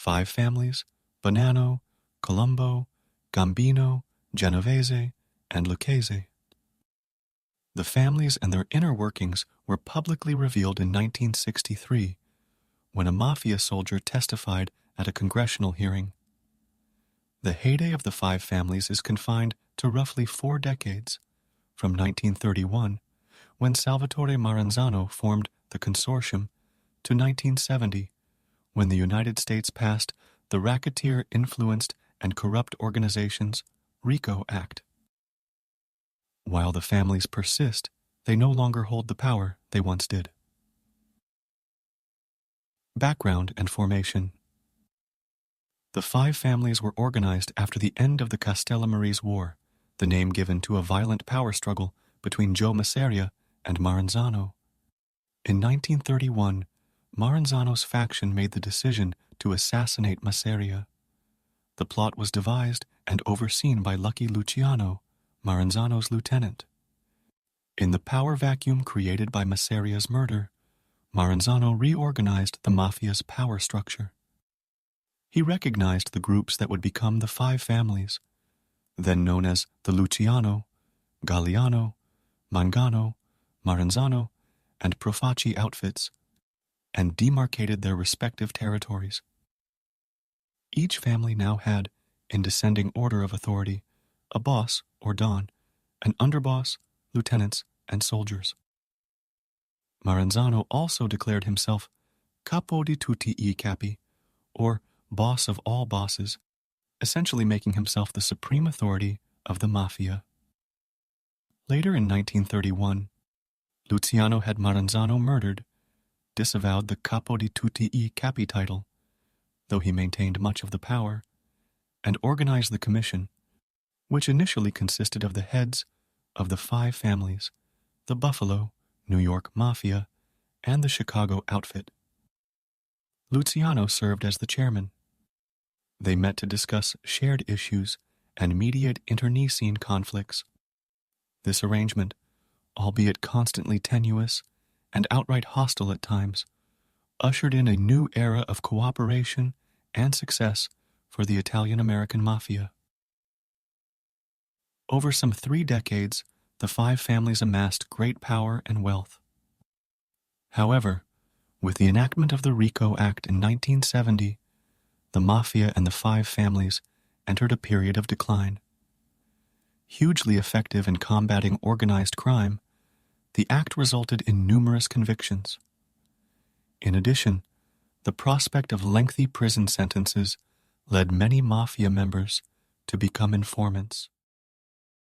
five families: Bonanno, Colombo, Gambino, Genovese, and Lucchese. The families and their inner workings were publicly revealed in 1963 when a Mafia soldier testified at a congressional hearing. The heyday of the five families is confined to roughly 4 decades, from 1931, when Salvatore Maranzano formed the consortium, to 1970, when the United States passed the Racketeer-Influenced and Corrupt Organizations RICO Act. While the families persist, they no longer hold the power they once did. Background and formation. The five families were organized after the end of the Castellamarese War, the name given to a violent power struggle between Joe Masseria and Maranzano. In 1931, Maranzano's faction made the decision to assassinate Masseria. The plot was devised and overseen by Lucky Luciano, Maranzano's lieutenant. In the power vacuum created by Masseria's murder, Maranzano reorganized the Mafia's power structure. He recognized the groups that would become the five families, then known as the Luciano, Galliano, Mangano, Maranzano, and Profaci outfits, and demarcated their respective territories. Each family now had, in descending order of authority, a boss or don, an underboss, lieutenants, and soldiers. Maranzano also declared himself capo di tutti I capi, or boss of all bosses, essentially making himself the supreme authority of the Mafia. Later in 1931, Luciano had Maranzano murdered, disavowed the capo di tutti I capi title, though he maintained much of the power, and organized the commission, which initially consisted of the heads of the five families, the Buffalo, New York Mafia, and the Chicago outfit. Luciano served as the chairman. They met to discuss shared issues and mediate internecine conflicts. This arrangement, albeit constantly tenuous and outright hostile at times, ushered in a new era of cooperation and success for the Italian-American Mafia. Over some 3 decades, the five families amassed great power and wealth. However, with the enactment of the RICO Act in 1970, the Mafia and the five families entered a period of decline. Hugely effective in combating organized crime, the act resulted in numerous convictions. In addition, the prospect of lengthy prison sentences led many Mafia members to become informants.